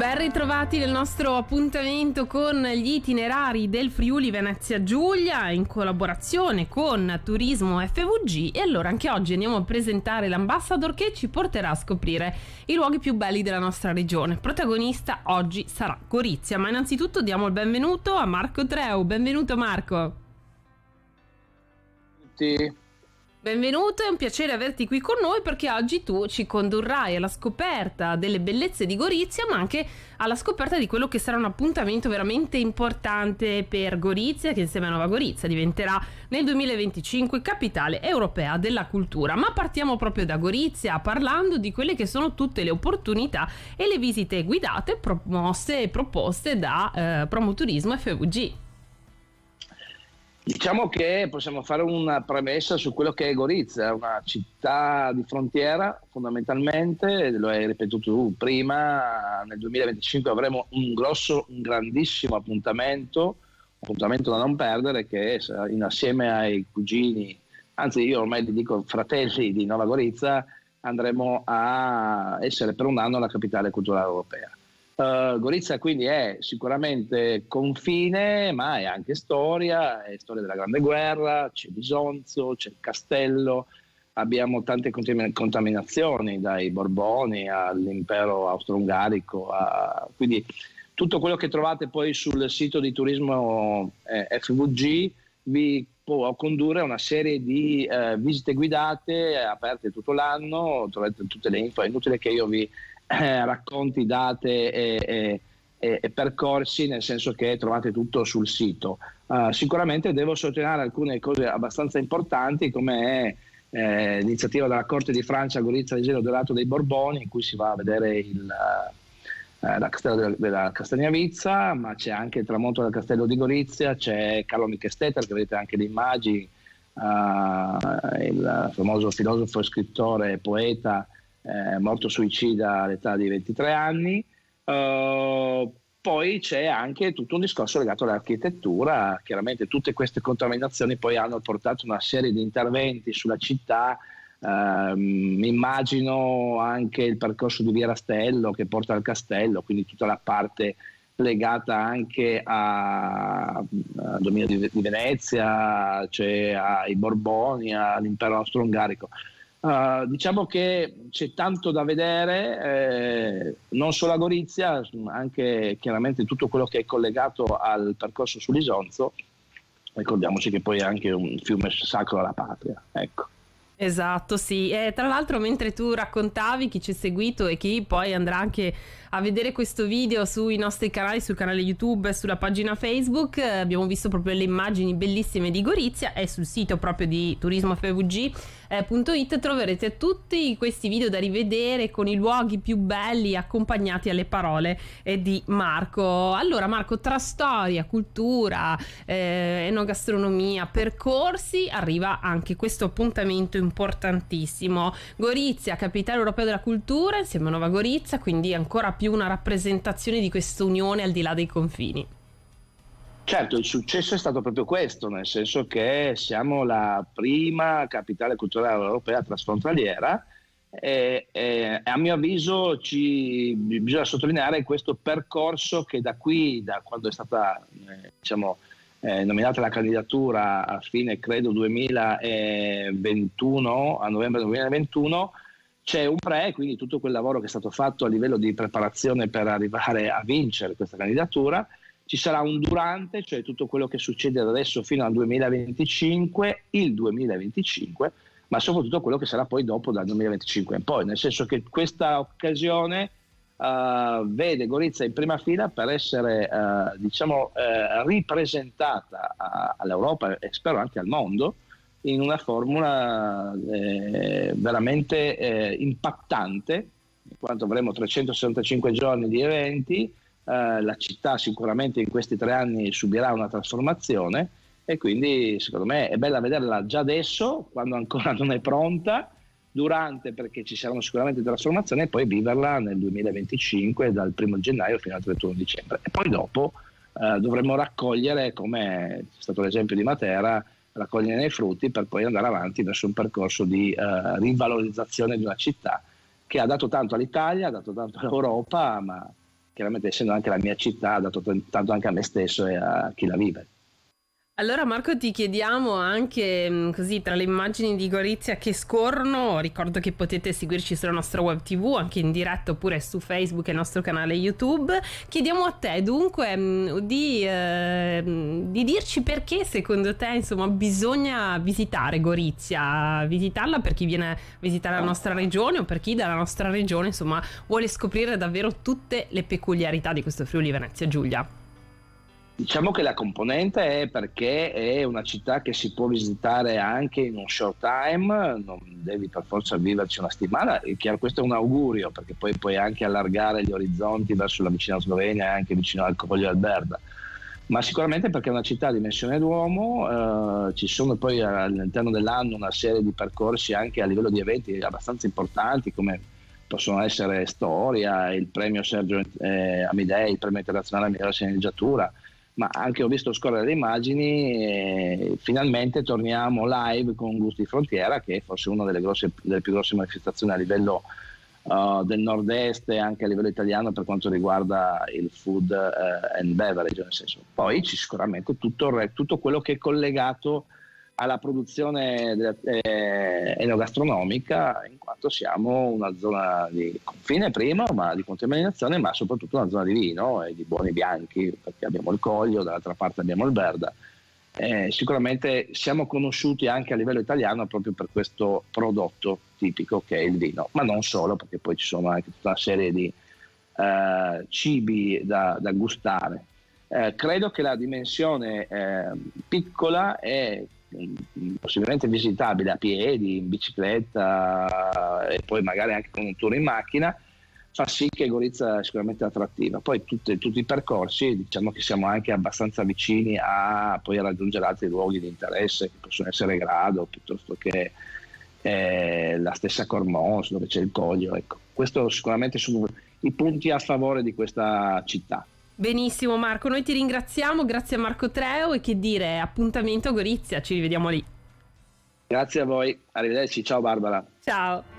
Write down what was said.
Ben ritrovati nel nostro appuntamento con gli itinerari del Friuli Venezia Giulia in collaborazione con Turismo FVG, e allora anche oggi andiamo a presentare l'ambassador che ci porterà a scoprire i luoghi più belli della nostra regione. Protagonista oggi sarà Gorizia, ma innanzitutto diamo il benvenuto a Marco Treu. Benvenuto Marco. Tutti. Benvenuto, è un piacere averti qui con noi perché oggi tu ci condurrai alla scoperta delle bellezze di Gorizia, ma anche alla scoperta di quello che sarà un appuntamento veramente importante per Gorizia, che insieme a Nova Gorizia diventerà nel 2025 capitale europea della cultura. Ma partiamo proprio da Gorizia, parlando di quelle che sono tutte le opportunità e le visite guidate promosse e proposte da Promoturismo FVG. Diciamo che possiamo fare una premessa su quello che è Gorizia, una città di frontiera fondamentalmente, lo hai ripetuto tu prima. Nel 2025 avremo un grandissimo appuntamento da non perdere, che insieme ai cugini, anzi io ormai li dico fratelli di Nova Gorizia, andremo a essere per un anno la capitale culturale europea. Gorizia quindi è sicuramente confine, ma è anche storia, è storia della Grande Guerra, c'è Bisonzo, c'è il castello, abbiamo tante contaminazioni dai Borboni all'impero austro-ungarico, quindi tutto quello che trovate poi sul sito di Turismo FVG vi può condurre a una serie di visite guidate aperte tutto l'anno. Trovate tutte le info, è inutile che io vi racconti date e percorsi, nel senso che trovate tutto sul sito. Sicuramente devo sottolineare alcune cose abbastanza importanti, come è l'iniziativa della Corte di Francia a Gorizia del Gelo Dorato dei Borboni, in cui si va a vedere la castello della Castagnavizza, ma c'è anche il tramonto del castello di Gorizia, c'è Carlo Michestetter, che vedete anche le immagini, il famoso filosofo, scrittore e poeta, morto suicida all'età di 23 anni. Poi c'è anche tutto un discorso legato all'architettura. Chiaramente tutte queste contaminazioni poi hanno portato una serie di interventi sulla città. Mi immagino anche il percorso di Via Rastello che porta al castello, quindi tutta la parte legata anche a dominio di Venezia, cioè ai Borboni, all'impero austro-ungarico. Diciamo che c'è tanto da vedere, non solo a Gorizia, anche chiaramente tutto quello che è collegato al percorso sull'Isonzo. Ricordiamoci che poi è anche un fiume sacro alla patria, ecco. Esatto, sì. E tra l'altro, mentre tu raccontavi, chi ci ha seguito e chi poi andrà anche a vedere questo video sui nostri canali, sul canale YouTube e sulla pagina Facebook, abbiamo visto proprio le immagini bellissime di Gorizia, e sul sito proprio di turismofvg.it troverete tutti questi video da rivedere con i luoghi più belli accompagnati alle parole di Marco. Allora Marco, tra storia, cultura, enogastronomia, percorsi, arriva anche questo appuntamento importantissimo. Gorizia, capitale europea della cultura, insieme a Nova Gorizia, quindi ancora più una rappresentazione di questa unione al di là dei confini. Certo, il successo è stato proprio questo, nel senso che siamo la prima capitale culturale europea transfrontaliera e a mio avviso bisogna sottolineare questo percorso che da quando è stata nominata la candidatura a fine credo 2021, a novembre 2021, c'è un quindi tutto quel lavoro che è stato fatto a livello di preparazione per arrivare a vincere questa candidatura. Ci sarà un durante, cioè tutto quello che succede da adesso fino al 2025, il 2025, ma soprattutto quello che sarà poi dopo dal 2025 in poi, nel senso che questa occasione vede Gorizia in prima fila per essere ripresentata all'Europa e spero anche al mondo in una formula veramente impattante, in quanto avremo 365 giorni di eventi. La città sicuramente in questi 3 anni subirà una trasformazione e quindi secondo me è bella vederla già adesso, quando ancora non è pronta, durante, perché ci saranno sicuramente trasformazioni, e poi viverla nel 2025 dal 1 gennaio fino al 31 dicembre. E poi dopo dovremo raccogliere, come è stato l'esempio di Matera, raccogliere i frutti per poi andare avanti verso un percorso di rivalorizzazione di una città che ha dato tanto all'Italia, ha dato tanto all'Europa, ma chiaramente essendo anche la mia città ha dato tanto anche a me stesso e a chi la vive. Allora Marco ti chiediamo anche così tra le immagini di Gorizia che scorrono, ricordo che potete seguirci sulla nostra web TV anche in diretta oppure su Facebook e il nostro canale YouTube, chiediamo a te dunque di dirci perché secondo te insomma bisogna visitare Gorizia, visitarla per chi viene a visitare la nostra regione o per chi dalla nostra regione insomma vuole scoprire davvero tutte le peculiarità di questo Friuli Venezia Giulia. Diciamo che la componente è perché è una città che si può visitare anche in un short time, non devi per forza viverci una settimana, è chiaro, questo è un augurio perché poi puoi anche allargare gli orizzonti verso la vicina Slovenia e anche vicino al Coglio Alberda, ma sicuramente perché è una città a dimensione d'uomo, ci sono poi all'interno dell'anno una serie di percorsi anche a livello di eventi abbastanza importanti come possono essere Storia, il premio Sergio Amidei, il premio internazionale migliore sceneggiatura, ma anche ho visto scorrere le immagini e finalmente torniamo live con Gusti Frontiera, che è forse una delle più grosse manifestazioni a livello del nord-est e anche a livello italiano per quanto riguarda il food and beverage, nel senso. Poi c'è sicuramente tutto quello che è collegato alla produzione enogastronomica, in quanto siamo una zona di confine prima, ma di contaminazione, ma soprattutto una zona di vino e di buoni bianchi, perché abbiamo il Coglio, dall'altra parte abbiamo il Verda. Sicuramente siamo conosciuti anche a livello italiano proprio per questo prodotto tipico che è il vino, ma non solo, perché poi ci sono anche tutta una serie di cibi da gustare. Credo che la dimensione piccola è possibilmente visitabile a piedi, in bicicletta e poi magari anche con un tour in macchina, fa sì che Gorizia è sicuramente attrattiva. Poi tutti i percorsi, diciamo che siamo anche abbastanza vicini a poi raggiungere altri luoghi di interesse che possono essere Grado piuttosto che la stessa Cormons dove c'è il Coglio, ecco. Questo sicuramente sono i punti a favore di questa città. Benissimo Marco, noi ti ringraziamo, grazie a Marco Treu e che dire, appuntamento a Gorizia, ci rivediamo lì. Grazie a voi, arrivederci, ciao Barbara. Ciao.